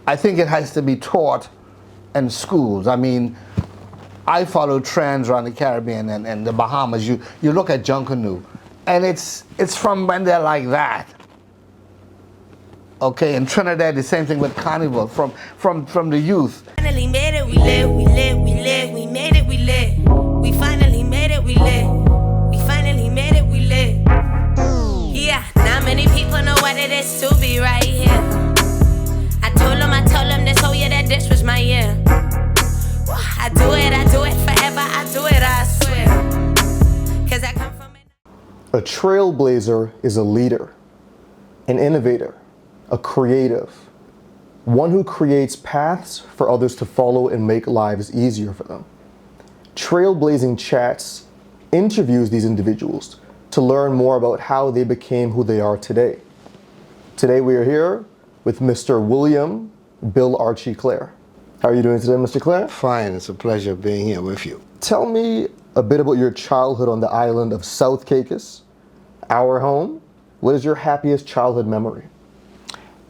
I think it has to be taught in schools. I mean, I follow trends around the Caribbean and the Bahamas. You look at Junkanoo, and it's from when they're like that. Okay, in Trinidad, the same thing with Carnival, from the youth. Finally made it, we lit, we lit, we lit, we made it, we lit. We finally made it, we lit. We finally made it, we lit. Yeah, not many people know what it is to be right here. I told them this whole year that this was my year. I do it forever, I do it, I swear. Cause I come from it. A trailblazer is a leader, an innovator, a creative, one who creates paths for others to follow and make lives easier for them. Trailblazing Chats interviews these individuals to learn more about how they became who they are today. Today we are here with Mr. William Bill Archie Clare. How are you doing today, Mr. Clare? Fine, it's a pleasure being here with you. Tell me a bit about your childhood on the island of South Caicos, our home. What is your happiest childhood memory?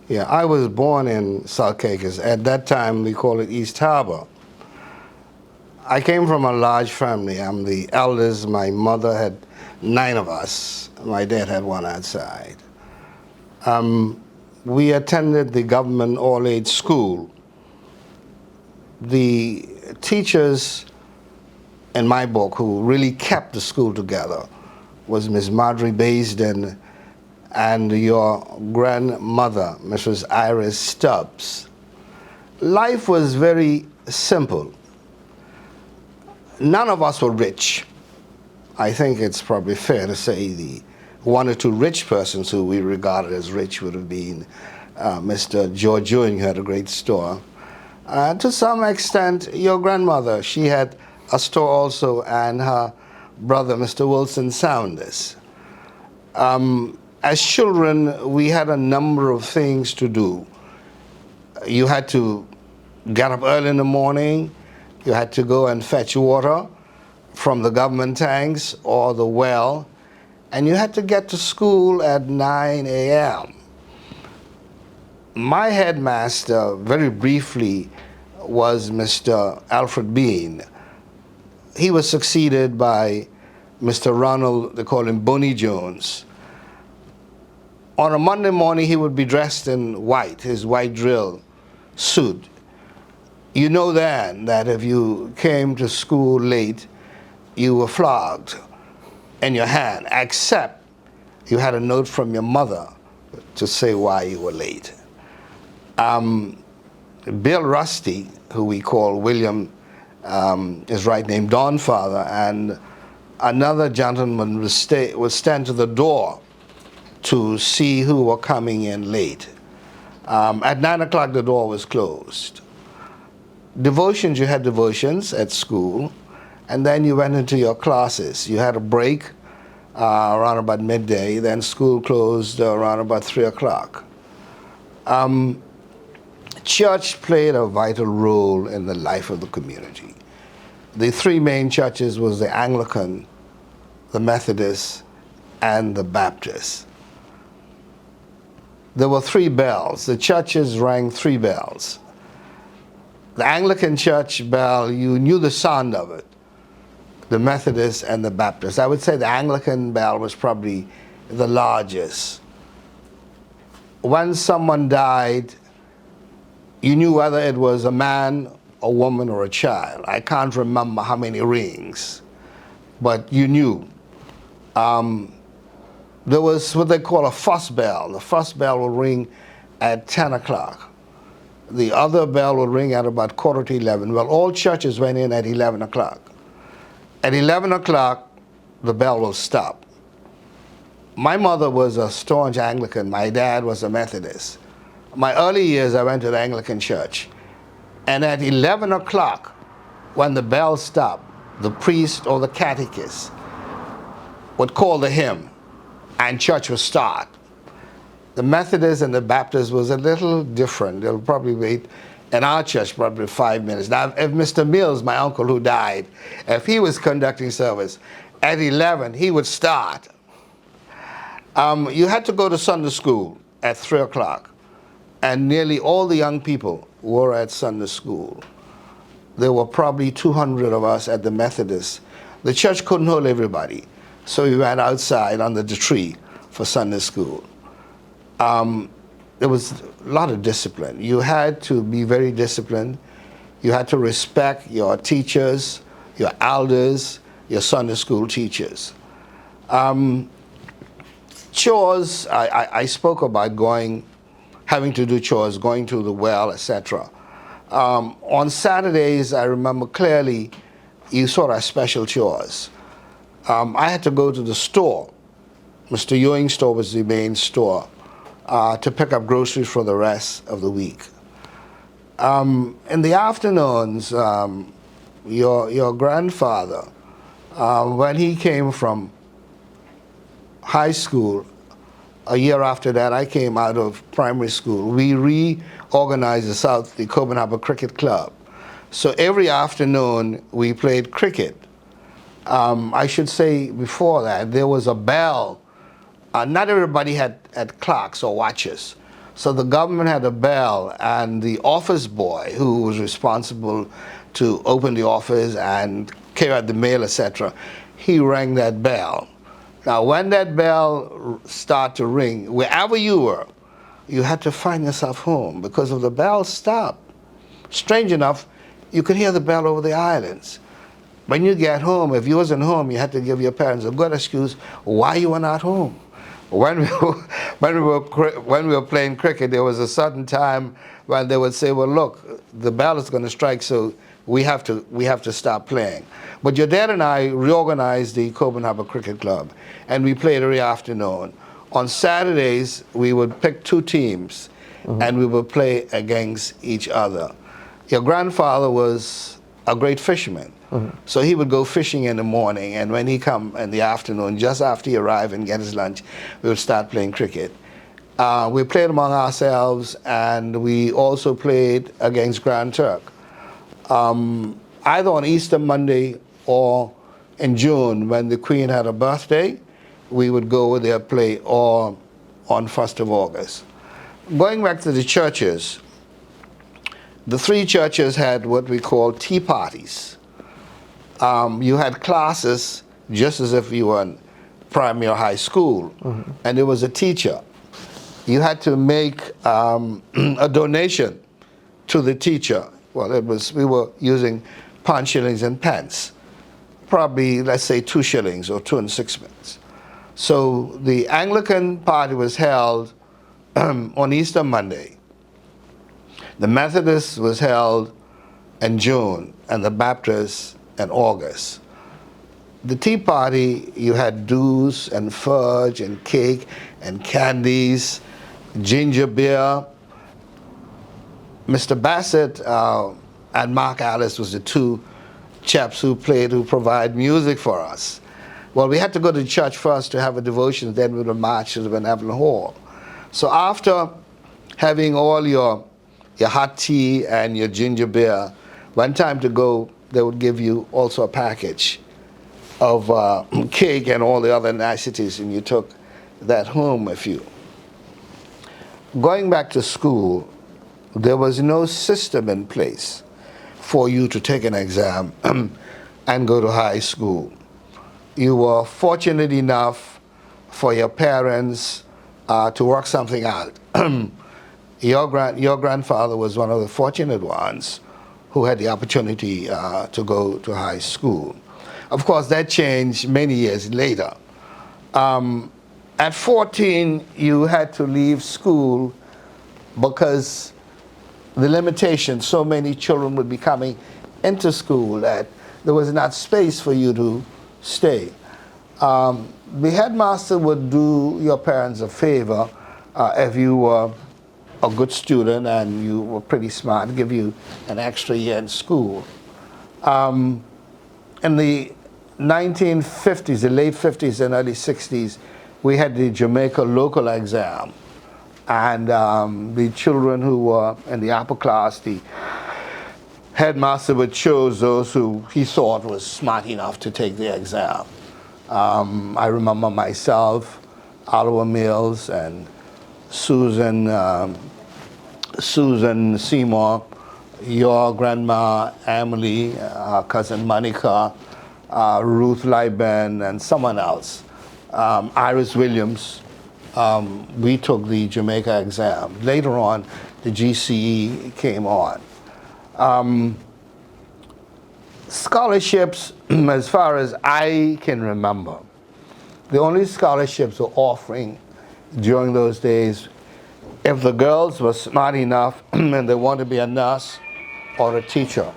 Yeah, I was born in South Caicos. At that time, we called it East Harbor. I came from a large family. I'm the eldest. My mother had 9 of us. My dad had 1 outside. We attended the government all-age school. The teachers, in my book, who really kept the school together was Miss Marjorie Baisden and your grandmother, Mrs. Iris Stubbs. Life was very simple. None of us were rich. I think it's probably fair to say the 1 or 2 rich persons who we regarded as rich would have been Mr. George Ewing, who had a great store. To some extent, your grandmother, she had a store also, and her brother, Mr. Wilson Saunders. As children, we had a number of things to do. You had to get up early in the morning. You had to go and fetch water from the government tanks or the well, and you had to get to school at 9 a.m. My headmaster, very briefly, was Mr. Alfred Bean. He was succeeded by Mr. Ronald, they call him Boney Jones. On a Monday morning, he would be dressed in white, his white drill suit. You know then that if you came to school late, you were flogged in your hand, except you had a note from your mother to say why you were late. Bill Rusty, who we call William, his right name, Donfather, and another gentleman would stand to the door to see who were coming in late. At 9 o'clock, the door was closed. Devotions, you had devotions at school, and then you went into your classes. You had a break around about midday, then school closed around about 3 o'clock. Church played a vital role in the life of the community. The 3 main churches was the Anglican, the Methodist, and the Baptist. There were 3 bells. The churches rang 3 bells. The Anglican church bell, you knew the sound of it. The Methodist and the Baptist. I would say the Anglican bell was probably the largest. When someone died, you knew whether it was a man, a woman, or a child. I can't remember how many rings, but you knew. There was what they call a fuss bell. The fuss bell would ring at 10 o'clock. The other bell would ring at about 11:15. Well, all churches went in at 11 o'clock. At 11 o'clock, the bell will stop. My mother was a staunch Anglican. My dad was a Methodist. My early years, I went to the Anglican church. And at 11 o'clock, when the bell stopped, the priest or the catechist would call the hymn, and church would start. The Methodist and the Baptist was a little different. They'll probably wait, in our church, probably 5 minutes. Now, if Mr. Mills, my uncle who died, if he was conducting service, at 11, he would start. You had to go to Sunday school at 3 o'clock. and nearly all the young people were at Sunday school. There were probably 200 of us at the Methodist. The church couldn't hold everybody, so we went outside under the tree for Sunday school. There was a lot of discipline. You had to be very disciplined. You had to respect your teachers, your elders, your Sunday school teachers. Chores, I spoke about having to do chores, going to the well, etc. On Saturdays, I remember clearly, you sort of special chores. I had to go to the store. Mr. Ewing's store was the main store, to pick up groceries for the rest of the week. In the afternoons, your grandfather, when he came from high school, a year after that, I came out of primary school. We reorganized the Coburn Harbor Cricket Club. So every afternoon, we played cricket. I should say before that, there was a bell. Not everybody had clocks or watches. So the government had a bell, and the office boy who was responsible to open the office and carry out the mail, etc., he rang that bell. Now, when that bell started to ring, wherever you were, you had to find yourself home because if the bell stopped, strange enough, you could hear the bell over the islands. When you get home, if you wasn't home, you had to give your parents a good excuse why you were not home. When we were playing cricket, there was a certain time when they would say, well, look, the bell is going to strike, so we have to stop playing. But your dad and I reorganized the Coburn Harbor Cricket Club, and we played every afternoon. On Saturdays, we would pick two teams, and we would play against each other. Your grandfather was a great fisherman, so he would go fishing in the morning, and when he come in the afternoon, just after he arrived and get his lunch, we would start playing cricket. We played among ourselves, and we also played against Grand Turk. Either on Easter Monday or in June, when the Queen had a birthday, we would go over there play, or on 1st of August. Going back to the churches, the three churches had what we call tea parties. You had classes just as if you were in primary or high school, and there was a teacher. You had to make a donation to the teacher. Well, we were using pound shillings and pence, probably, let's say, 2 shillings or 2 and 6 pence. So the Anglican party was held on Easter Monday. The Methodist was held in June, and the Baptist in August. The tea party, you had dews and fudge and cake and candies, ginger beer. Mr. Bassett and Mark Alice was the two chaps who provide music for us. Well, we had to go to church first to have a devotion, then we would march to the Benevolent Hall. So after having all your hot tea and your ginger beer, one time to go, they would give you also a package of cake and all the other niceties, and you took that home with you. Going back to school, there was no system in place for you to take an exam and go to high school. You were fortunate enough for your parents to work something out. Your grandfather was one of the fortunate ones who had the opportunity to go to high school. Of course, that changed many years later. At 14, you had to leave school because the limitations, so many children would be coming into school that there was not space for you to stay. The headmaster would do your parents a favor if you were a good student and you were pretty smart, give you an extra year in school. In the 1950s, the late 50s and early 60s, we had the Jamaica local exam. And the children who were in the upper class, the headmaster would choose those who he thought was smart enough to take the exam. I remember myself, Oliver Mills, and Susan Susan Seymour, your grandma Emily, cousin Monica, Ruth Lieben, and someone else, Iris Williams. We took the Jamaica exam. Later on, the GCE came on. Scholarships, as far as I can remember, the only scholarships were offering during those days, if the girls were smart enough and they wanted to be a nurse or a teacher.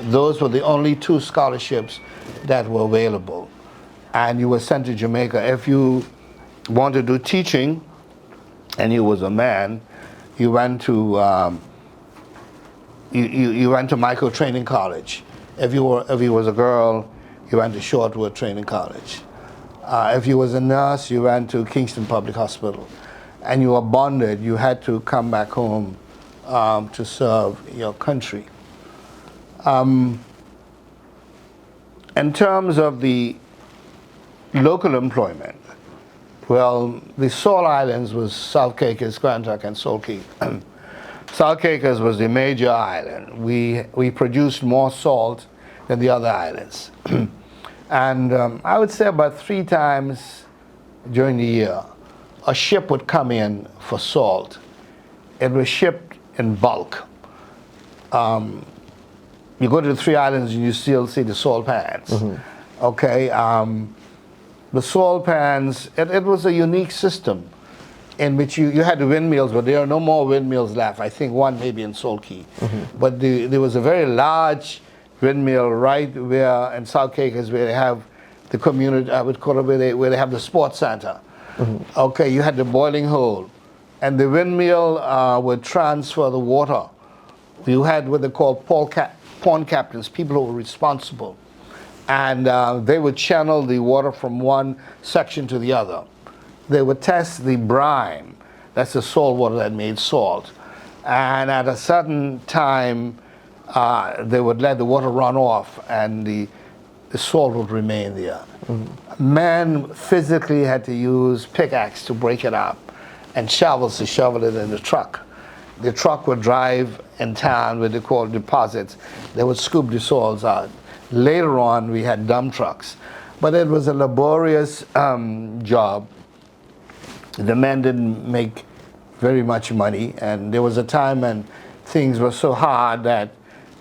Those were the only two scholarships that were available. And you were sent to Jamaica. If you wanted to do teaching and you was a man, you went to you went to Michael Training College. If you was a girl, you went to Shortwood Training College. If you was a nurse, you went to Kingston Public Hospital. And you were bonded, you had to come back home to serve your country. In terms of the local employment, well, the Salt Islands was South Caicos, Grand Trunk, and Salt Cay. South Caicos was the major island. We produced more salt than the other islands. And I would say about 3 times during the year, a ship would come in for salt. It was shipped in bulk. You go to the 3 islands and you still see the salt pans. Okay, the salt pans, it was a unique system in which you had the windmills, but there are no more windmills left. I think one maybe in Salt Cay. But there was a very large windmill right where in South Caicos where they have the community, I would call it where they have the sports center. Okay, you had the boiling hole, and the windmill would transfer the water. You had what they call pond captains, people who were responsible, and they would channel the water from one section to the other. They would test the brine, that's the salt water that made salt, and at a certain time they would let the water run off and the salt would remain there. Men physically had to use pickaxe to break it up and shovels to shovel it in the truck. The truck would drive in town with the called deposits. They would scoop the salts out. Later on, we had dump trucks. But it was a laborious job. The men didn't make very much money, and there was a time when things were so hard that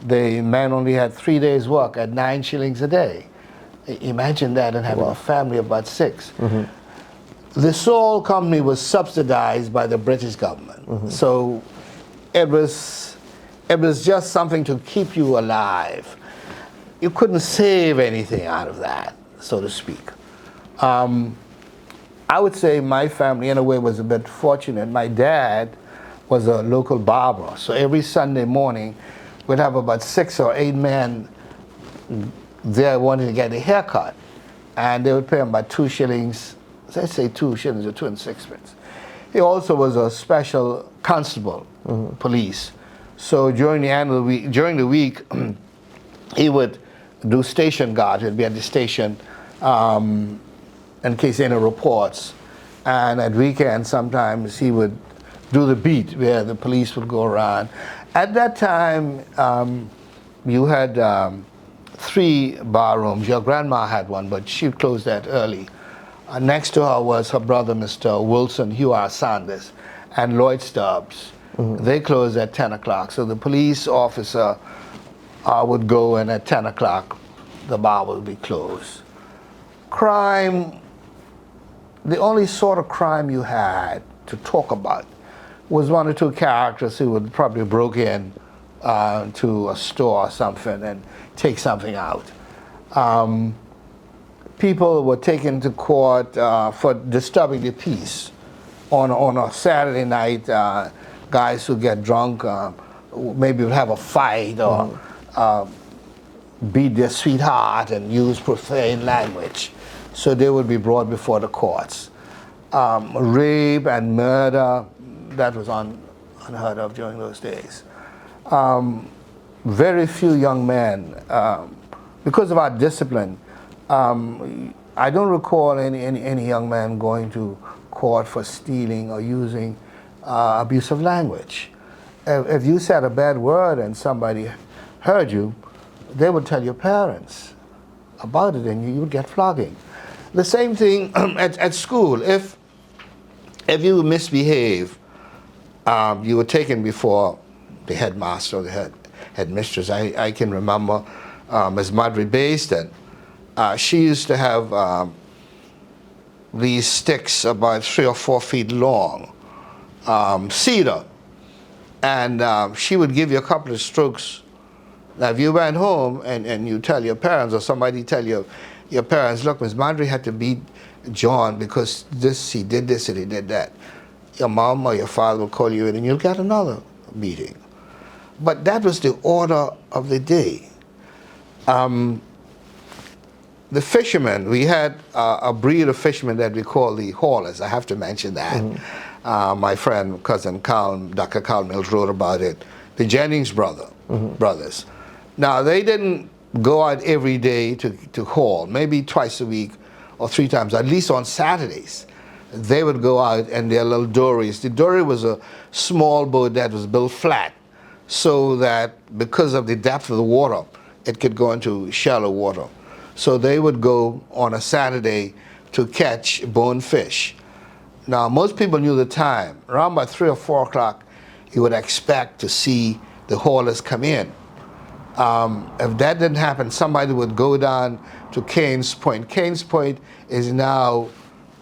the men only had 3 days' work at 9 shillings a day. Imagine that, and having a family of about 6. The salt company was subsidized by the British government, so it was just something to keep you alive. You couldn't save anything out of that, so to speak. I would say my family, in a way, was a bit fortunate. My dad was a local barber, so every Sunday morning, we'd have about 6 or 8 men there wanting to get a haircut, and they would pay him about 2 shillings, let's say 2 shillings or 2 and 6 pence. He also was a special constable, police. So during the week, he would do station guard. He'd be at the station in case any reports, and at weekends sometimes he would do the beat where the police would go around. At that time, you had 3 bar rooms. Your grandma had one, but she closed that early. Next to her was her brother, Mr. Wilson Hugh R. Sanders, and Lloyd Stubbs. They closed at 10 o'clock. So the police officer would go, and at 10 o'clock, the bar would be closed. Crime, the only sort of crime you had to talk about was 1 or 2 characters who would probably broke in to a store or something and take something out. People were taken to court for disturbing the peace. On a Saturday night, guys who get drunk maybe would have a fight or beat their sweetheart and use profane language. So they would be brought before the courts. Rape and murder, that was unheard of during those days. Very few young men, because of our discipline, I don't recall any young man going to court for stealing or using abusive language. if you said a bad word and somebody heard you, they would tell your parents about it, and you would get flogging. The same thing at school. If you misbehave, you were taken before the headmaster or the headmistress. I can remember Ms. Madry Bayston. She used to have these sticks about 3 or 4 feet long, cedar, and she would give you a couple of strokes. Now, if you went home and you tell your parents, or somebody tell your parents, look, Ms. Madry had to beat John because he did this and he did that, your mom or your father will call you in and you'll get another beating. But that was the order of the day. The fishermen, we had a breed of fishermen that we call the haulers. I have to mention that. Mm-hmm. My friend, cousin Carl, Dr. Carl Mills wrote about it. The Jennings brothers. Now, they didn't go out every day to haul, maybe twice a week or 3 times, at least on Saturdays. They would go out in their little dories. The dory was a small boat that was built flat, so that because of the depth of the water, it could go into shallow water. So they would go on a Saturday to catch bonefish. Now, most people knew the time. Around about 3 or 4 o'clock, you would expect to see the haulers come in. If that didn't happen, somebody would go down to Cain's Point. Cain's Point is now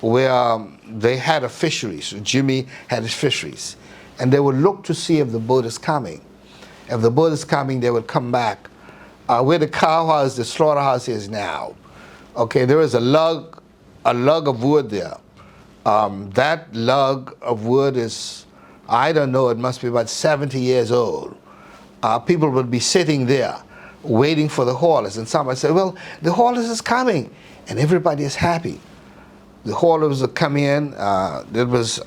where they had a fishery. So Jimmy had his fisheries. And they would look to see if the boat is coming. If the boat is coming, they would come back. Where the cow house, the slaughterhouse is now. Okay, there is a lug of wood there. That lug of wood is, I don't know, it must be about 70 years old. People would be sitting there waiting for the haulers, and somebody said, well, the haulers is coming, and everybody is happy. The haulers would come in. There was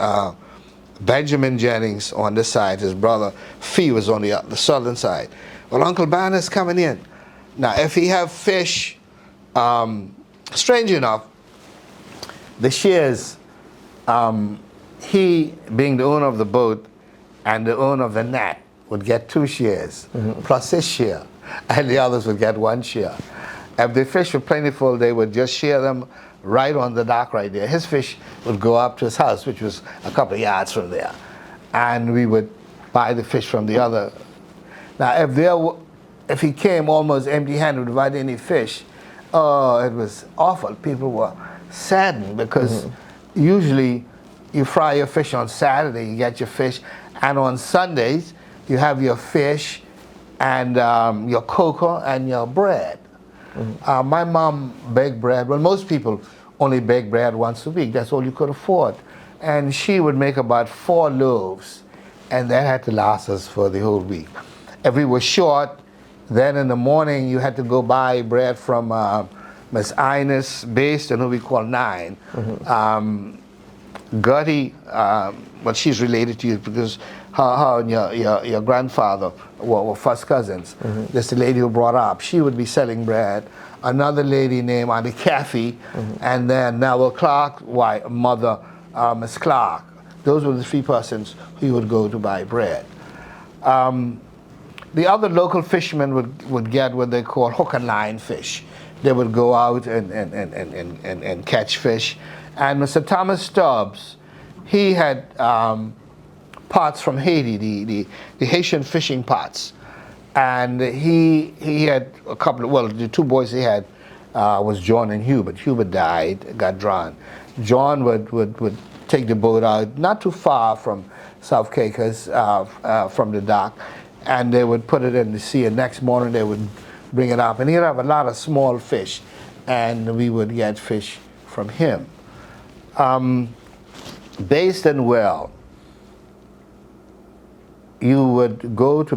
Benjamin Jennings on this side, his brother Fee was on the southern side. Well, Uncle Banner's coming in. Now, if he have fish, strange enough, the shares, he being the owner of the boat and the owner of the net would get 2 shares, plus his share, and the others would get 1 share. If the fish were plentiful, they would just share them right on the dock right there. His fish would go up to his house, which was a couple of yards from there, and we would buy the fish from the other. Now, if he came almost empty-handed without any fish, oh, it was awful. People were saddened because usually you fry your fish on Saturday, you get your fish, and on Sundays you have your fish and your cocoa and your bread. My mom baked bread. Well, most people only bake bread once a week. That's all you could afford. And she would make about 4 loaves, and that had to last us for the whole week. If we were short, then in the morning you had to go buy bread from Miss Ines Bayston, who we call Nine. Gertie, well, she's related to you because her and your grandfather were first cousins. This the lady who brought her up. She would be selling bread. Another lady named Auntie Kathy, and then Noel Clark, mother, Miss Clark. Those were the 3 persons who would go to buy bread. The other local fishermen would get what they call hook and line fish. They would go out and catch fish. And Mr. Thomas Stubbs, he had pots from Haiti, the Haitian fishing pots. And he had a couple of, well, the 2 boys he had was John and Hubert. Hubert died, got drowned. John would take the boat out not too far from South Caicos, from the dock, and they would put it in the sea, and next morning they would bring it up. And he'd have a lot of small fish, and we would get fish from him. Bayston Well, you had to go to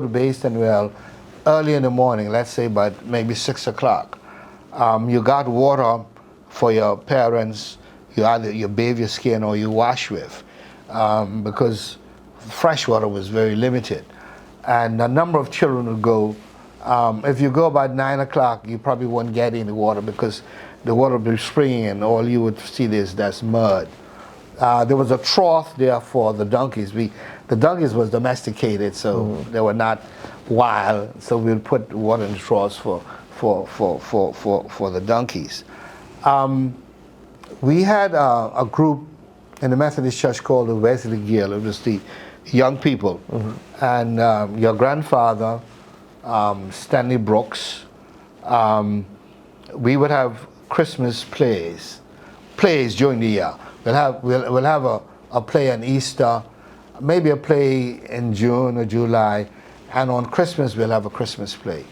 Bayston Well early in the morning, let's say about maybe 6 o'clock. You got water for your parents. You bathe your skin or you wash with, because fresh water was very limited. And a number of children would go. If you go about 9 o'clock, you probably won't get any water because the water will be springing and all you would see is that's mud. There was a trough there for the donkeys. The donkeys was domesticated, so they were not wild. So we would put water in the troughs for the donkeys. We had a group in the Methodist Church called the Wesley Guild. It was the young people, and your grandfather, Stanley Brooks. We would have Christmas plays during the year. We'll have a play on Easter, maybe a play in June or July, and on Christmas we'll have a Christmas play.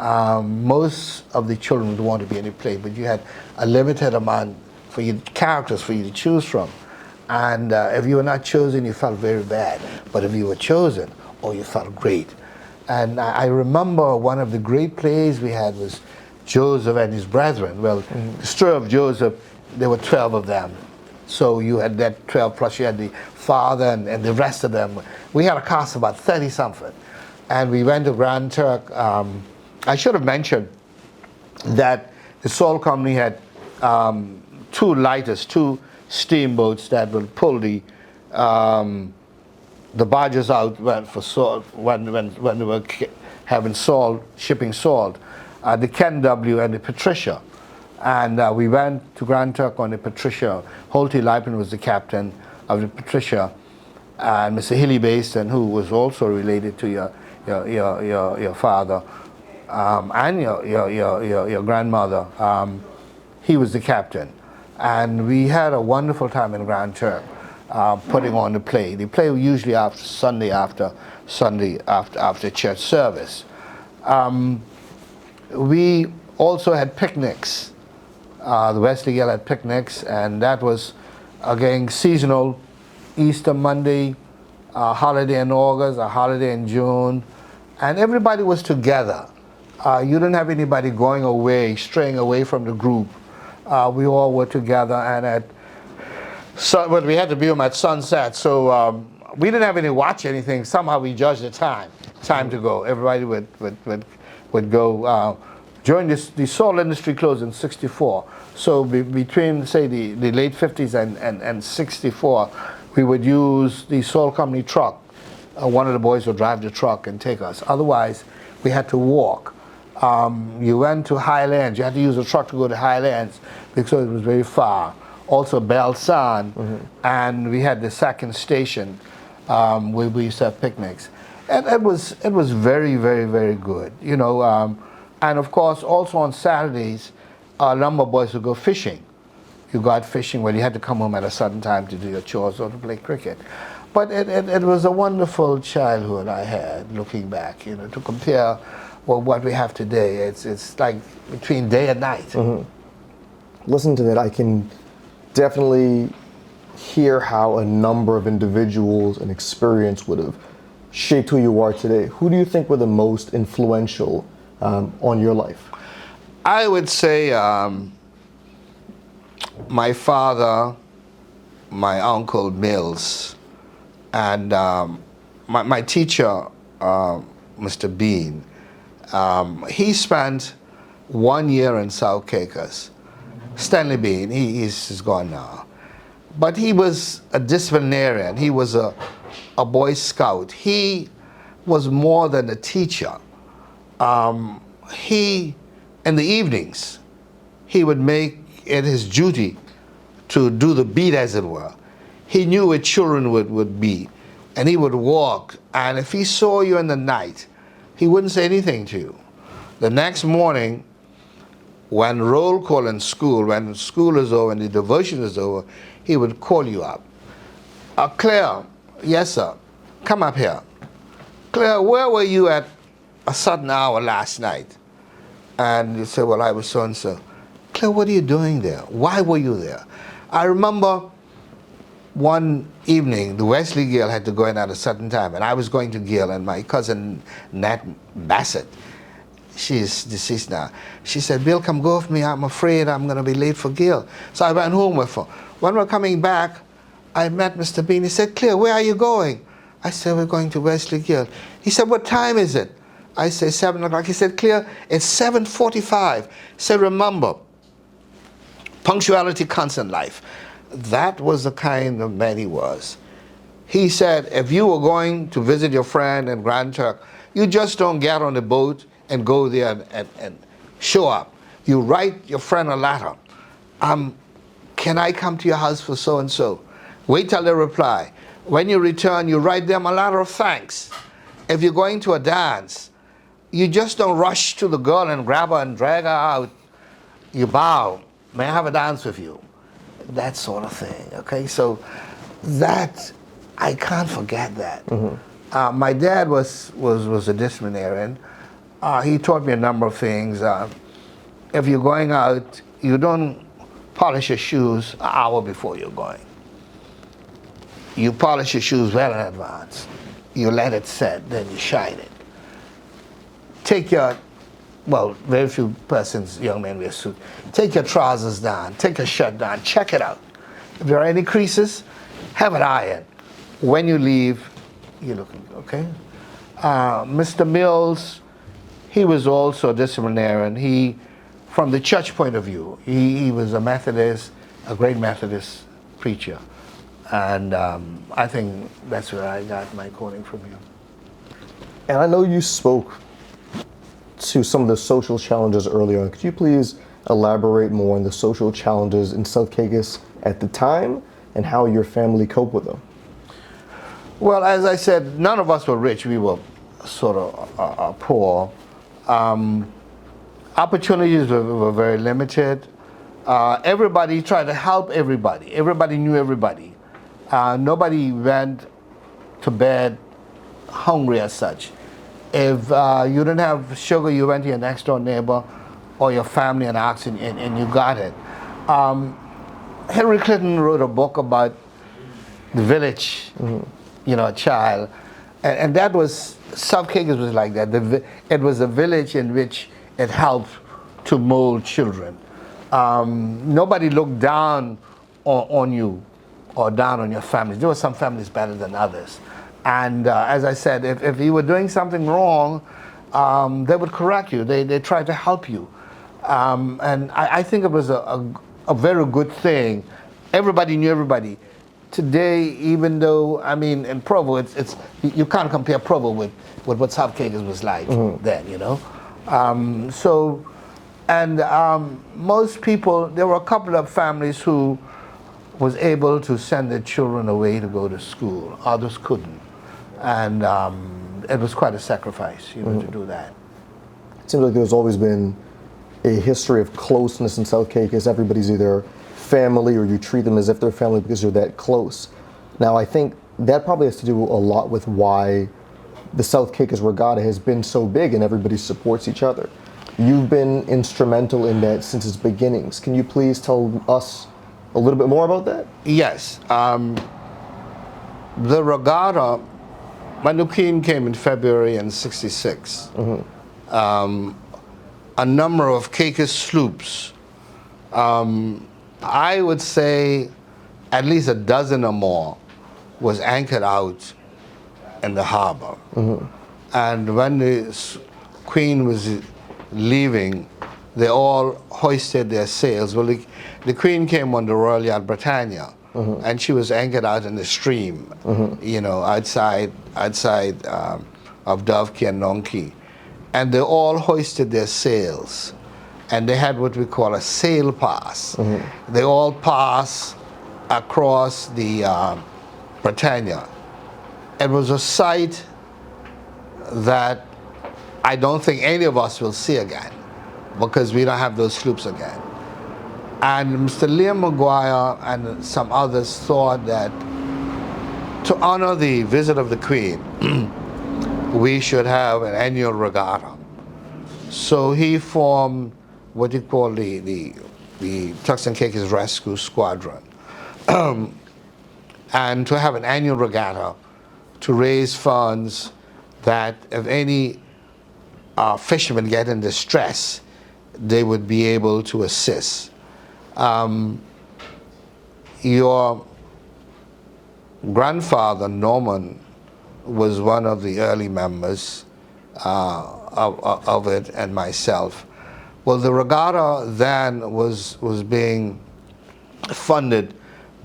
Most of the children would want to be in a play, but you had a limited amount for characters for you to choose from. And if you were not chosen, you felt very bad. But if you were chosen, oh, you felt great. And I remember one of the great plays we had was Joseph and his brethren. Well, the story of Joseph, there were 12 of them. So you had that 12 plus you had the father and the rest of them. We had a cast of about 30-something. And we went to Grand Turk. I should have mentioned that the Salt Company had two lighters, two steamboats that would pull the barges out for salt when they were having salt, shipping salt, the Ken W and the Patricia. And we went to Grand Turk on the Patricia. Holty Lipin was the captain of the Patricia, and Mr. Hilly Basin, who was also related to your father and your grandmother, he was the captain. And we had a wonderful time in Grand Turk putting on the play. The play was usually Sunday after church service. We also had picnics. The Wesley Guild had picnics, and that was again seasonal. Easter Monday, a holiday in August, a holiday in June, and everybody was together. You didn't have anybody going away, straying away from the group. We all were together, and but we had to be home at sunset, so we didn't have any watch anything. Somehow we judged the time to go. Everybody would go. During the salt industry closed in '64, so between say the late '50s and '64, we would use the Salt Company truck. One of the boys would drive the truck and take us. Otherwise, we had to walk. You went to Highlands. You had to use a truck to go to Highlands because it was very far. Also Belsan, and we had the second station where we used to have picnics, and it was very, very, very good. You know, and of course also on Saturdays, our lumber boys would go fishing. You go out fishing, well, you had to come home at a certain time to do your chores or to play cricket. But it was a wonderful childhood I had, looking back. You know, to compare what we have today, it's like between day and night. Listen to that, I can definitely hear how a number of individuals and experience would have shaped who you are today. Who do you think were the most influential on your life? I would say my father, my uncle Mills, and my teacher, Mr. Bean. He spent 1 year in South Caicos. Stanley Bean, he's gone now. But he was a disciplinarian. He was a Boy Scout. He was more than a teacher. He, in the evenings, he would make it his duty to do the beat, as it were. He knew where children would be, and he would walk. And if he saw you in the night, he wouldn't say anything to you. The next morning, when roll call in school, when school is over and the diversion is over, he would call you up. Claire, yes sir, come up here. Claire, where were you at a certain hour last night? And you say, well, I was so and so. Claire, what are you doing there? Why were you there? I remember one evening, the Wesley Guild had to go in at a certain time, and I was going to Guild, and my cousin Nat Bassett, she's deceased now, she said, Bill, come go with me, I'm afraid I'm going to be late for Guild. So I went home with her. When we're coming back, I met Mr. Bean. He said, Claire, where are you going? I said, we're going to Wesley Guild. He said, what time is it? I said, 7 o'clock. He said, Claire, it's 7:45. He said, remember, punctuality counts in life. That was the kind of man he was. He said, if you were going to visit your friend in Grand Turk, you just don't get on the boat and go there and show up. You write your friend a letter. Can I come to your house for so-and-so? Wait till they reply. When you return, you write them a letter of thanks. If you're going to a dance, you just don't rush to the girl and grab her and drag her out. You bow. May I have a dance with you? That sort of thing, okay? So that, I can't forget that. My dad was a disciplinarian. He taught me a number of things. If you're going out, you don't polish your shoes an hour before you're going. You polish your shoes well in advance. You let it set, then you shine it. Take your, well, very few persons, young men wear suits. Take your trousers down, take your shirt down, check it out. If there are any creases, have it ironed. When you leave, you're looking, okay? Mr. Mills, he was also a disciplinarian. He, from the church point of view, he was a Methodist, a great Methodist preacher. And I think that's where I got my calling from him. And I know you spoke to some of the social challenges earlier. Could you please elaborate more on the social challenges in South Caicos at the time and how your family coped with them? Well, as I said, none of us were rich. We were sort of poor. Opportunities were very limited. Everybody tried to help everybody. Everybody knew everybody. Nobody went to bed hungry as such. If you didn't have sugar, you went to your next door neighbor or your family and asked, and you got it. Hillary Clinton wrote a book about the village, you know, a child, and that was, South Caicos was like that. It was a village in which it helped to mold children. Nobody looked down on you or down on your family. There were some families better than others. And as I said, if you were doing something wrong, they would correct you. They tried to help you. And I think it was a very good thing. Everybody knew everybody. Today, even though, I mean, in Provo, you can't compare Provo with what South Caicos was like then, you know. Most people, there were a couple of families who was able to send their children away to go to school. Others couldn't. And it was quite a sacrifice, you know, to do that. It seems like there's always been a history of closeness in South Caicos. Everybody's either family or you treat them as if they're family because you're that close. Now, I think that probably has to do a lot with why the South Caicos Regatta has been so big and everybody supports each other. You've been instrumental in that since its beginnings. Can you please tell us a little bit more about that? Yes. The regatta, when the Queen came in February in '66, a number of Caicos sloops, I would say at least a dozen or more, was anchored out in the harbor. And when the Queen was leaving, they all hoisted their sails. Well, the Queen came on the Royal Yacht Britannia, and she was anchored out in the stream, you know, outside of Dove Key and Non Key. And they all hoisted their sails, and they had what we call a sail pass. They all pass across the Britannia. It was a sight that I don't think any of us will see again, because we don't have those sloops again. And Mr. Liam McGuire and some others thought that to honor the visit of the Queen, we should have an annual regatta. So he formed what he called the Turks and Caicos Rescue Squadron. And to have an annual regatta to raise funds that if any fishermen get in distress, they would be able to assist. Your grandfather, Norman, was one of the early members of it, and myself. Well, the regatta then was being funded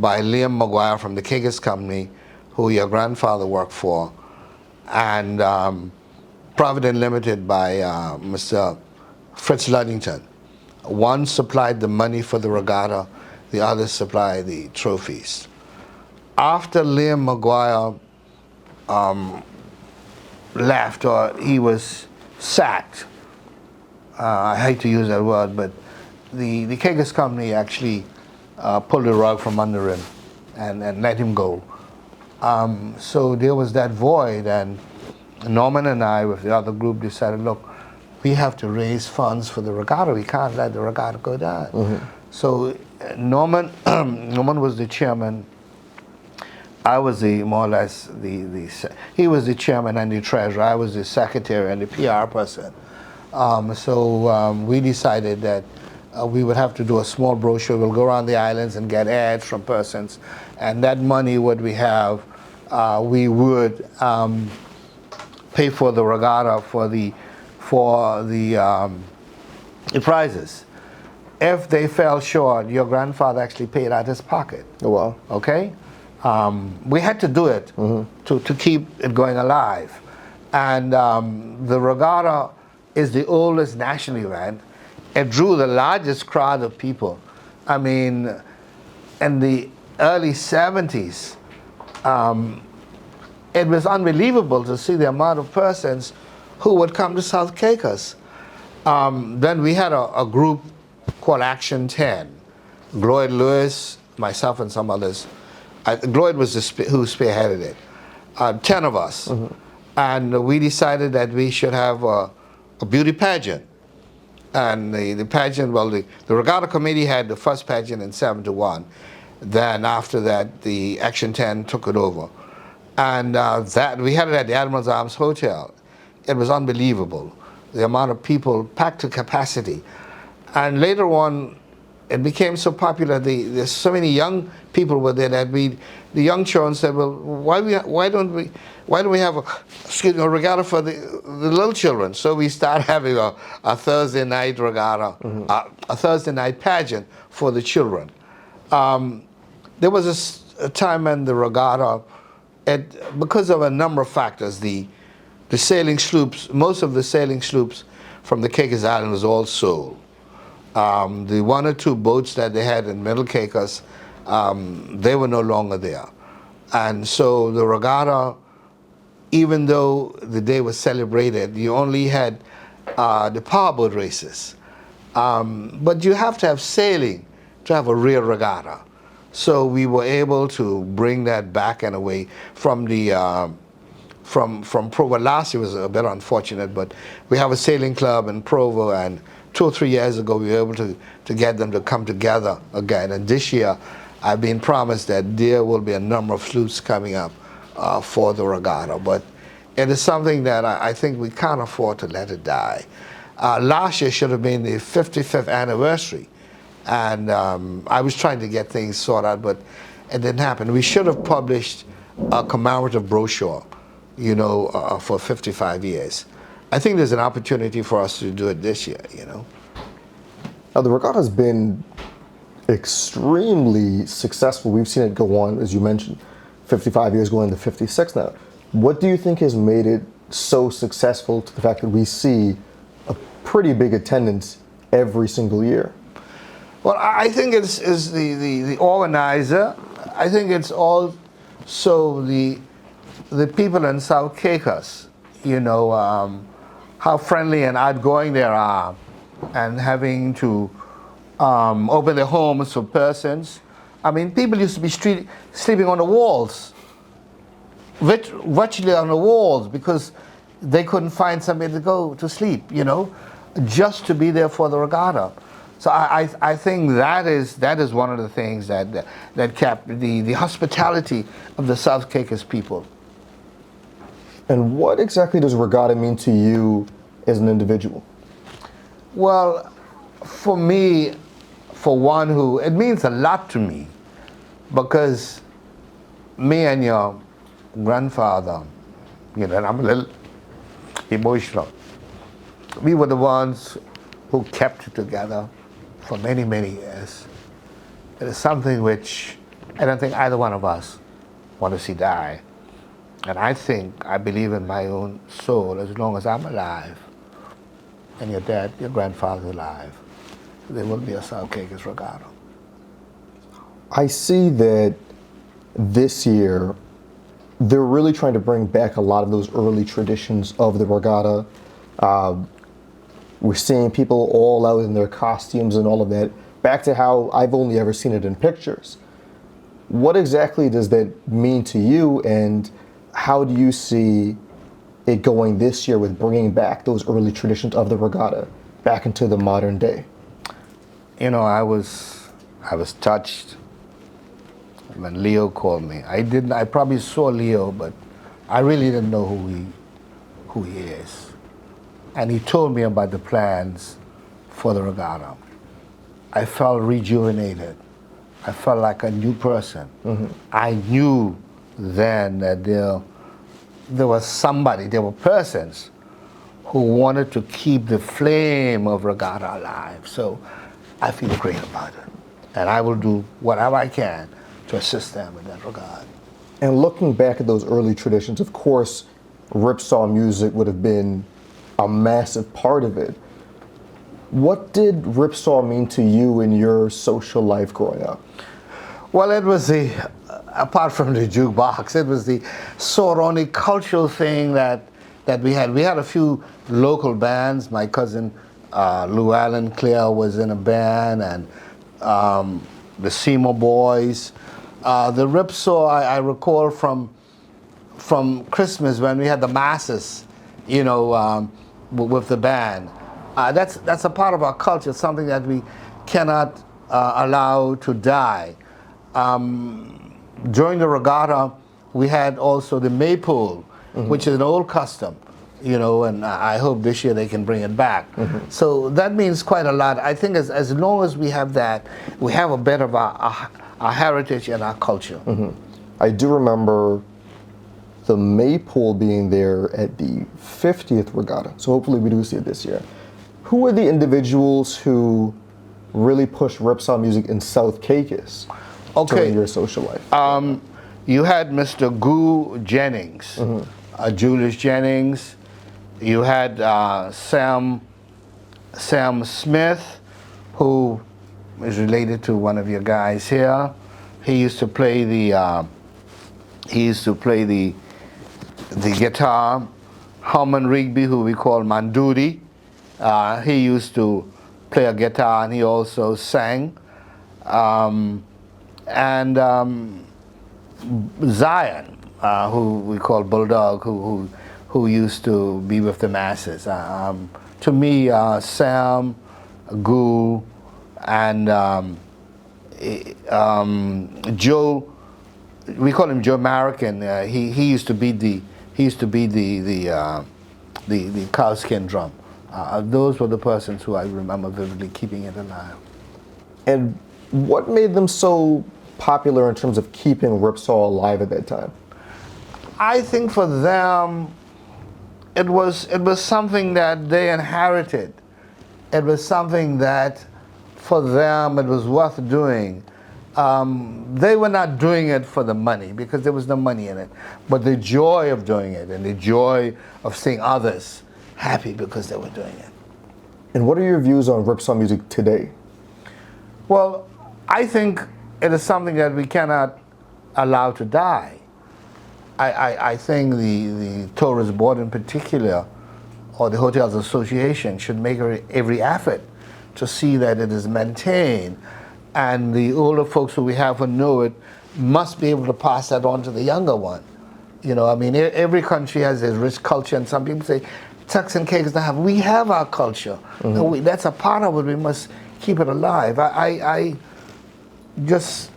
by Liam McGuire from the Caicos company, who your grandfather worked for, and Provident Limited by Mr. Fritz Luddington. One supplied the money for the regatta, the other supplied the trophies. After Liam McGuire left, or he was sacked, I hate to use that word, but the Caicos company actually pulled the rug from under him and let him go. So there was that void, and Norman and I, with the other group, decided, look, we have to raise funds for the regatta. We can't let the regatta go down. Mm-hmm. So Norman was the chairman. I was more or less he was the chairman and the treasurer. I was the secretary and the PR person. So we decided that we would have to do a small brochure. We'll go around the islands and get ads from persons, and that money, what we have, we would pay for the regatta, for the prizes. If they fell short, your grandfather actually paid out his pocket. Oh, wow. Okay? We had to do it to keep it going alive. And the regatta is the oldest national event. It drew the largest crowd of people. I mean, in the early 70s, it was unbelievable to see the amount of persons who would come to South Caicos. Then we had a group called Action 10. Gloyd Lewis, myself, and some others. Gloyd was who spearheaded it. 10 of us. Mm-hmm. And we decided that we should have a beauty pageant. And the pageant, well, the regatta committee had the first pageant in 7-1. Then after that, the Action 10 took it over. And that we had it at the Admiral's Arms Hotel. It was unbelievable, the amount of people packed to capacity. And later on, it became so popular. There's so many young people were there that the young children said, well, why don't we have a regatta for the little children? So we started having a Thursday night regatta, a Thursday night pageant for the children. There was a time in the regatta, because of a number of factors, the sailing sloops, most of the sailing sloops from the Caicos Island was all sold. The one or two boats that they had in Middle Caicos, they were no longer there. And so the regatta, even though the day was celebrated, you only had the powerboat races. But you have to have sailing to have a real regatta. So we were able to bring that back in a way from the from Provo. Last year was a bit unfortunate, but we have a sailing club in Provo, and 2 or 3 years ago we were able to get them to come together again. And this year I've been promised that there will be a number of sloops coming up for the regatta. But it is something that I think we can't afford to let it die. Last year should have been the 55th anniversary. And I was trying to get things sorted out, but it didn't happen. We should have published a commemorative brochure, for 55 years. I think there's an opportunity for us to do it this year, Now, the regatta has been extremely successful. We've seen it go on, as you mentioned, 55 years going to 56 now. What do you think has made it so successful to the fact that we see a pretty big attendance every single year? Well, I think it's the organizer. I think it's also the people in South Caicos, how friendly and outgoing they are, and having to open their homes for persons. I mean, people used to be sleeping on the walls, virtually on the walls, because they couldn't find somewhere to go to sleep, just to be there for the regatta. So I think that is one of the things that kept the hospitality of the South Caicos people. And what exactly does regatta mean to you as an individual? Well, for me, it means a lot to me, because me and your grandfather, and I'm a little emotional, we were the ones who kept it together for many, many years. It is something which I don't think either one of us want to see die. And I believe in my own soul, as long as I'm alive, and your dad, your grandfather's alive, there will be a South Caicos Regatta. I see that this year, they're really trying to bring back a lot of those early traditions of the regatta. We're seeing people all out in their costumes and all of that, back to how I've only ever seen it in pictures. What exactly does that mean to you, and how do you see it going this year with bringing back those early traditions of the regatta back into the modern day? You know, I was touched when Leo called me. I probably saw Leo, but I really didn't know who he is. And he told me about the plans for the regatta. I felt rejuvenated. I felt like a new person. Mm-hmm. I knew then that there were persons who wanted to keep the flame of regatta alive. So I feel great about it. And I will do whatever I can to assist them in that regard. And looking back at those early traditions, of course, ripsaw music would have been a massive part of it. What did ripsaw mean to you in your social life growing up? Well, it was apart from the jukebox, it was the only cultural thing that we had. We had a few local bands. My cousin Archie Clare was in a band, and the Seymour Boys. The ripsaw, I recall from Christmas when we had the masses, you know, with the band. That's a part of our culture, something that we cannot allow to die. During the regatta, we had also the maypole, mm-hmm. which is an old custom, you know, and I hope this year they can bring it back. Mm-hmm. So that means quite a lot. I think as long as we have that, we have a bit of our heritage and our culture. Mm-hmm. I do remember the maypole being there at the 50th regatta, so hopefully we do see it this year. Who were the individuals who really pushed ripsaw music in South Caicos during your social life? You had Mr. Goo Jennings, mm-hmm. Julius Jennings. You had Sam Smith, who is related to one of your guys here. He used to play the guitar. Herman Rigby, who we call Mandudi, he used to play a guitar, and he also sang. And Zion, who we call Bulldog, who used to be with the masses. To me, Sam, Goo, and Joe, we call him Joe American. He used to be the cowskin drum. Those were the persons who I remember vividly keeping it alive. And what made them so popular in terms of keeping ripsaw alive at that time? I think for them, it was something that they inherited. It was something that, for them, it was worth doing. They were not doing it for the money, because there was no money in it, but the joy of doing it and the joy of seeing others happy because they were doing it. And what are your views on ripsaw music today? Well, I think it is something that we cannot allow to die. I think the tourist board in particular, or the Hotels Association, should make every effort to see that it is maintained. And the older folks who we have who know it must be able to pass that on to the younger one. You know, I mean, every country has a rich culture, and some people say, Turks and Caicos don't have. We have our culture. Mm-hmm. That's a part of it. We must keep it alive. I just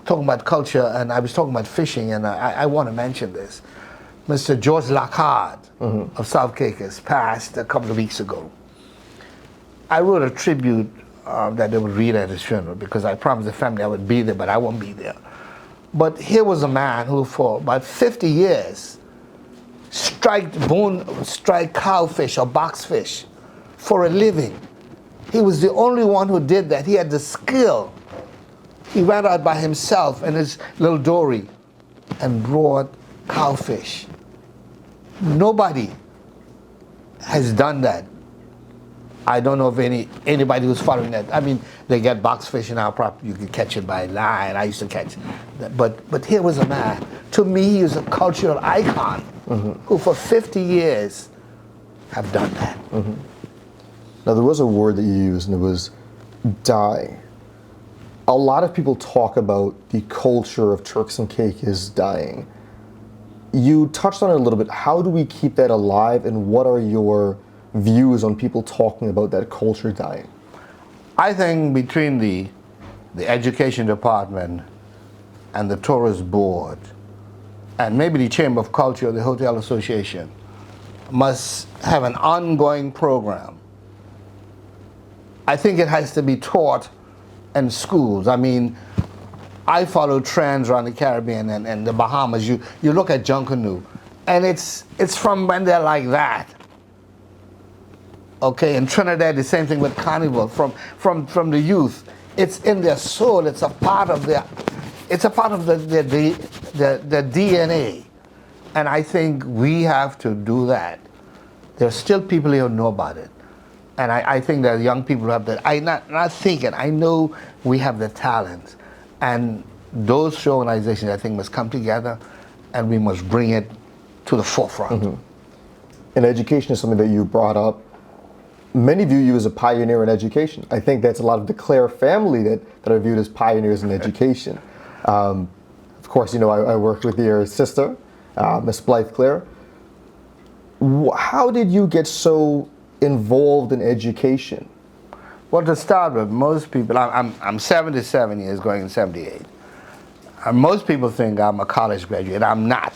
talking about culture, and I was talking about fishing, and I want to mention this. Mr. George Lockhart mm-hmm. of South Caicos passed a couple of weeks ago. I wrote a tribute that they would read at his funeral, because I promised the family I would be there, but I won't be there. But here was a man who for about 50 years strike cowfish or boxfish for a living. He was the only one who did that. He had the skill. He went out by himself in his little dory and brought cowfish. Nobody has done that. I don't know of anybody who's following that. I mean, they get box fish in our property. You can catch it by line. I used to catch that. But here was a man. To me, he is a cultural icon who for 50 years have done that. Now, there was a word that you used, and it was die. A lot of people talk about the culture of Turks and Caicos dying. You touched on it a little bit. How do we keep that alive, and what are your views on people talking about that culture dying? I think between the education department and the tourist board and maybe the Chamber of Culture or the Hotel Association must have an ongoing program. I think it has to be taught in schools. I mean, I follow trends around the Caribbean and the Bahamas. You look at Junkanoo, and it's from when they're like that. Okay, in Trinidad, the same thing with Carnival. From the youth, it's in their soul. It's a part of their DNA, and I think we have to do that. There's still people here who know about it, and I think that young people have that. I know we have the talent, and those two organizations I think must come together, and we must bring it to the forefront. And education is something that you brought up. Many view you as a pioneer in education. I think that's a lot of the Clare family that are viewed as pioneers in education. Of course, you know, I worked with your sister, Miss Blythe Clare. How did you get so involved in education? Well, to start with, most people, I'm 77 years, going in 78. And most people think I'm a college graduate. I'm not.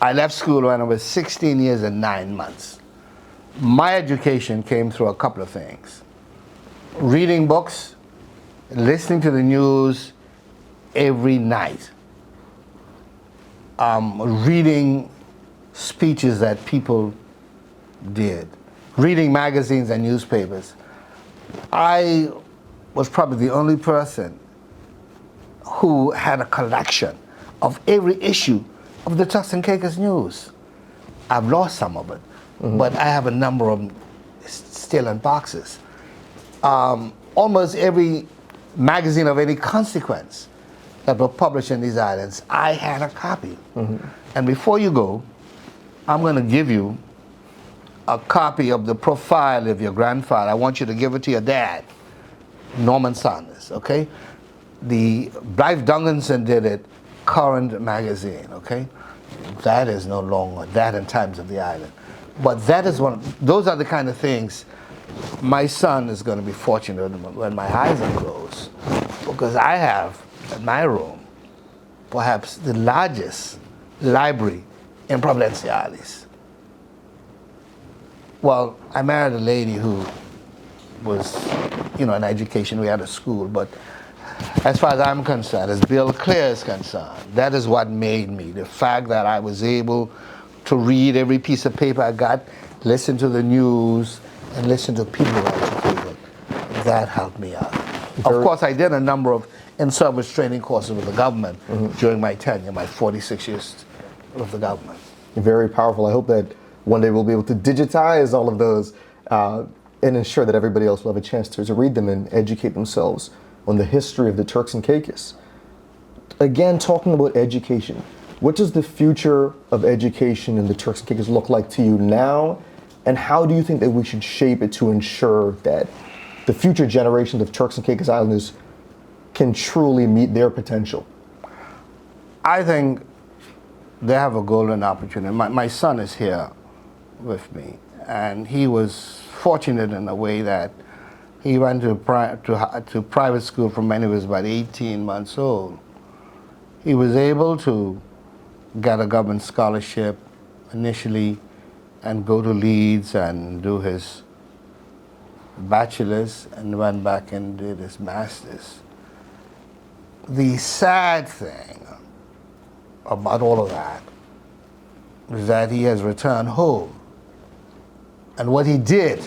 I left school when I was 16 years and 9 months. My education came through a couple of things. Reading books, listening to the news every night, reading speeches that people did, reading magazines and newspapers. I was probably the only person who had a collection of every issue of the Turks and Caicos News. I've lost some of it. But I have a number of them still in boxes. Almost every magazine of any consequence that were published in these islands, I had a copy. And before you go, I'm going to give you a copy of the profile of your grandfather. I want you to give it to your dad, Norman Saunders, okay? The Blythe Duncanson did it, Current magazine, okay? That is no longer that in Times of the Island. But that is those are the kind of things my son is going to be fortunate when my eyes are closed, because I have in my room perhaps the largest library in Providenciales. Well, I married a lady who was, you know, in education. We had a school, but as far as I'm concerned, as Bill Clare is concerned, that is what made me. The fact that I was able to read every piece of paper I got, listen to the news, and listen to people who are educated. That helped me out. Of course, I did a number of in-service training courses with the government during my tenure, my 46 years with the government. Very powerful. I hope that one day we'll be able to digitize all of those and ensure that everybody else will have a chance to read them and educate themselves on the history of the Turks and Caicos. Again, talking about education, what does the future of education in the Turks and Caicos look like to you now, and how do you think that we should shape it to ensure that the future generations of Turks and Caicos Islanders can truly meet their potential? I think they have a golden opportunity. My son is here with me, and he was fortunate in a way that he went to private school from when he was about 18 months old. He was able to get a government scholarship initially and go to Leeds and do his bachelor's, and went back and did his master's. The sad thing about all of that is that he has returned home, and what he did,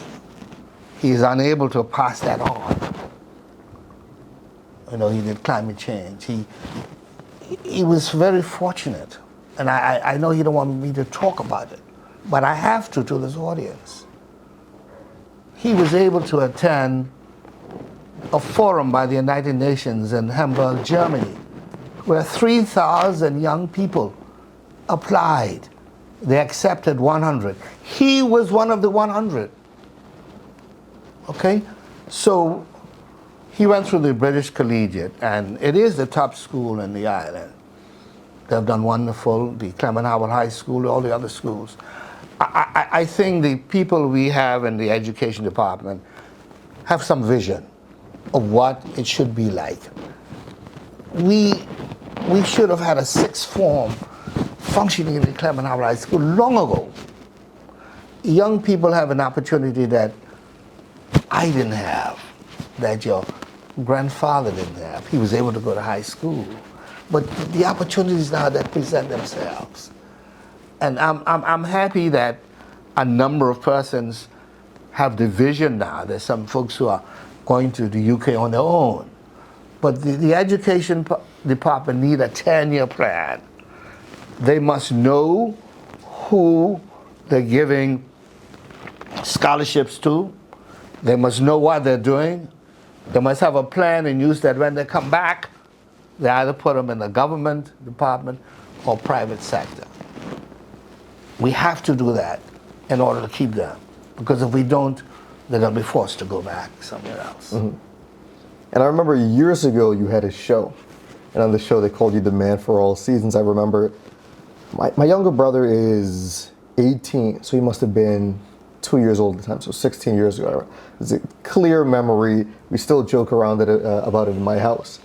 he is unable to pass that on. You know, he did climate change. He was very fortunate. And I know he don't want me to talk about it, but I have to this audience. He was able to attend a forum by the United Nations in Hamburg, Germany, where 3,000 young people applied. They accepted 100. He was one of the 100. Okay? So he went through the British Collegiate, and it is the top school in the island. They've done wonderful, the Clement Howell High School, all the other schools. I think the people we have in the education department have some vision of what it should be like. We should have had a sixth form functioning in the Clement Howell High School long ago. Young people have an opportunity that I didn't have, that your grandfather didn't have. He was able to go to high school. But the opportunities now that present themselves. And I'm happy that a number of persons have the vision now. There's some folks who are going to the UK on their own. But the education department need a 10-year plan. They must know who they're giving scholarships to. They must know what they're doing. They must have a plan and use that when they come back. They either put them in the government department or private sector. We have to do that in order to keep them. Because if we don't, they're going to be forced to go back somewhere else. Mm-hmm. And I remember years ago you had a show. And on the show they called you the man for all seasons. I remember my younger brother is 18, so he must have been 2 years old at the time, so 16 years ago. It's a clear memory. We still joke around about it in my house.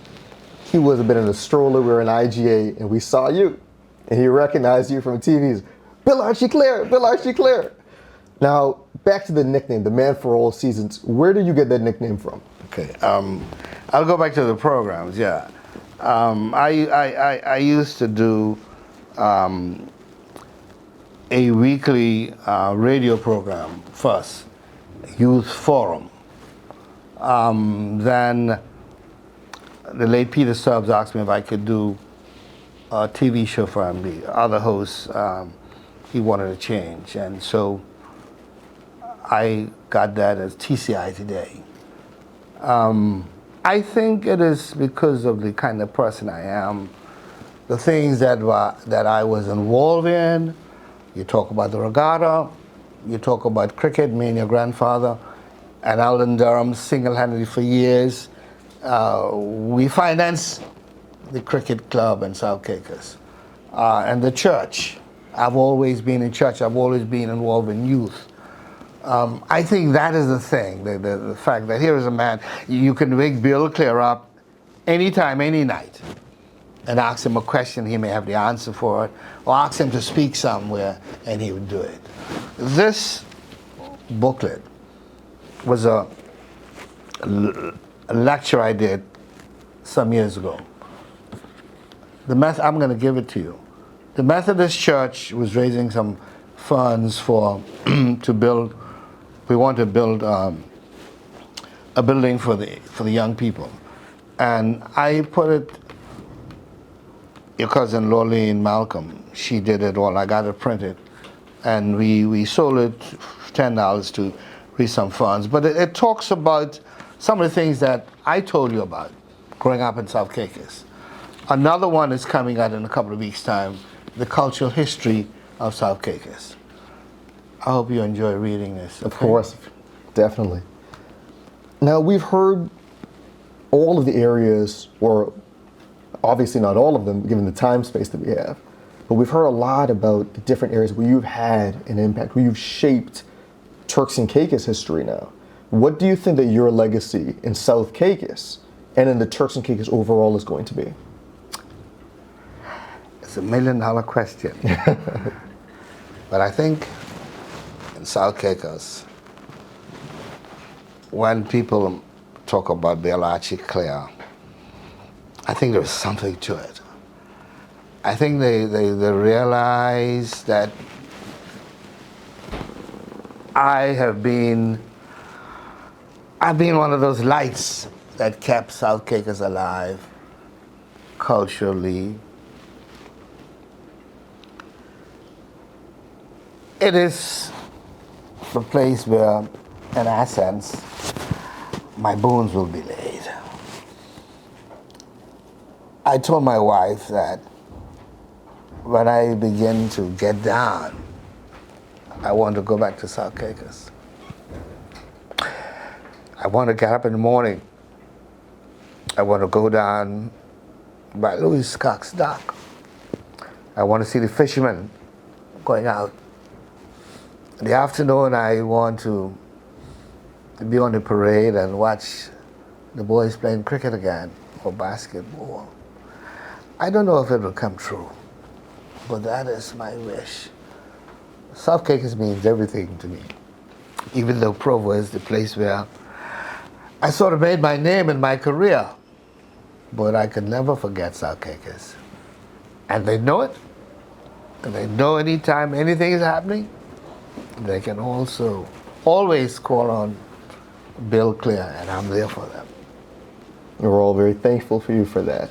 He was a bit in a stroller, we were in IGA, and we saw you. And he recognized you from TVs. Bill Archie Clare, Bill Archie Clare. Now, back to the nickname, the man for all seasons. Where did you get that nickname from? Okay, I'll go back to the programs, yeah. I used to do a weekly radio program first, Youth Forum. Then the late Peter Stubbs asked me if I could do a TV show for him. The other host, he wanted to change. And so I got that as TCI Today. I think it is because of the kind of person I am, the things that I was involved in. You talk about the regatta, you talk about cricket, me and your grandfather, and Alden Durham single-handedly for years. We financed the cricket club in South Caicos. And the church. I've always been in church. I've always been involved in youth. I think that is the thing, the fact that here is a man, you can wake Bill Clare up anytime, any night, and ask him a question, he may have the answer for it, or ask him to speak somewhere, and he would do it. This booklet was a lecture I did some years ago. I'm going to give it to you. The Methodist Church was raising some funds for to build. We want to build a building for the young people, and I put it. Your cousin Lorleen Malcolm, she did it all. I got it printed, and we sold it $10 to raise some funds. But it talks about some of the things that I told you about growing up in South Caicos. Another one is coming out in a couple of weeks' time, the cultural history of South Caicos. I hope you enjoy reading this. Of course, definitely. Now, we've heard all of the areas, or obviously not all of them, given the time space that we have, but we've heard a lot about the different areas where you've had an impact, where you've shaped Turks and Caicos history now. What do you think that your legacy in South Caicos and in the Turks and Caicos overall is going to be? It's $1 million question. But I think in South Caicos, when people talk about Bill Archie Clare, I think there's something to it. I think they realize that I've been one of those lights that kept South Caicos alive culturally. It is the place where, in essence, my bones will be laid. I told my wife that when I begin to get down, I want to go back to South Caicos. I want to get up in the morning. I want to go down by Louis Cox's dock. I want to see the fishermen going out. In the afternoon, I want to be on the parade and watch the boys playing cricket again or basketball. I don't know if it will come true, but that is my wish. South Caicos means everything to me, even though Provo is the place where I sort of made my name in my career, but I could never forget South Caicos. And they know it, and they know anytime anything is happening, they can also always call on Bill Clare, and I'm there for them. We're all very thankful for you for that.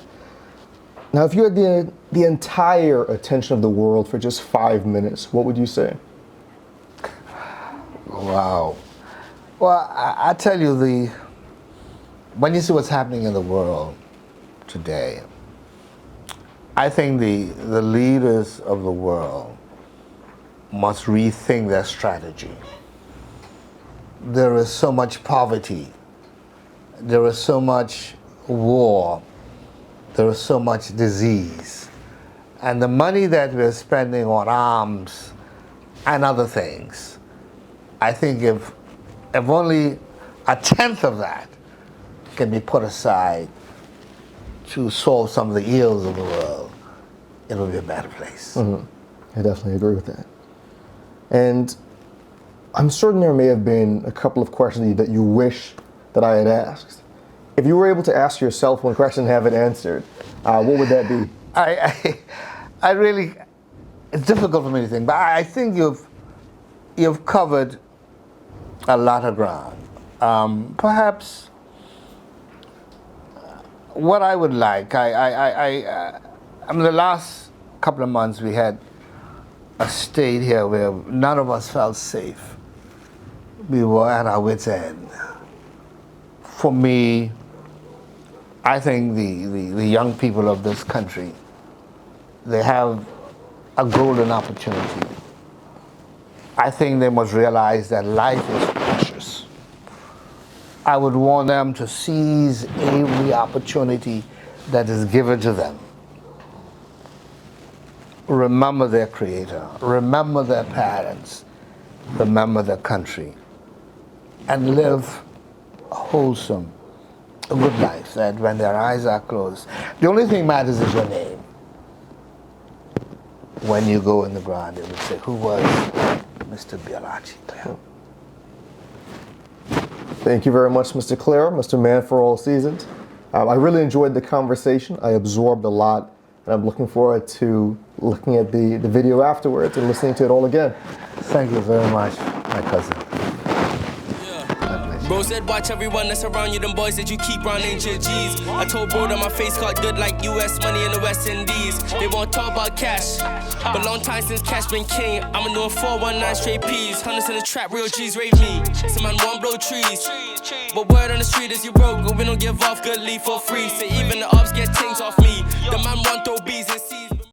Now, if you had the entire attention of the world for just 5 minutes, what would you say? Wow. Well, I tell you, when you see what's happening in the world today, I think the leaders of the world must rethink their strategy. There is so much poverty. There is so much war. There is so much disease. And the money that we're spending on arms and other things, I think if only 1/10 of that can be put aside to solve some of the ills of the world, it will be a better place. I definitely agree with that. And I'm certain there may have been a couple of questions that you wish that I had asked. If you were able to ask yourself one question and have it answered, what would that be? I really, it's difficult for me to think, but I think you've covered a lot of ground. Perhaps what I would like, I mean, the last couple of months we had a state here where none of us felt safe. We were at our wits' end. For me, I think the young people of this country, they have a golden opportunity. I think they must realize that life is precious. I would want them to seize every opportunity that is given to them. Remember their Creator, remember their parents, remember their country, and live a wholesome, a good life, that when their eyes are closed, the only thing matters is your name. When you go in the ground, they will say, who was Mr. Archie Clare? Thank you very much, Mr. Clare, Mr. Man for All Seasons. I really enjoyed the conversation. I absorbed a lot, and I'm looking forward to looking at the video afterwards and listening to it all again. Thank you very much, my cousin. Bro said watch everyone that's around you, them boys that you keep round ain't your G's. I told bro that my face card good like US money in the West Indies. They won't talk about cash, but long time since cash been king. I'm doing 419 straight P's, hundreds in the trap, real G's rate me. Some man won't blow trees, but word on the street is you broke, but we don't give off good leave for free. So even the ops get things off me. The man want throw bees.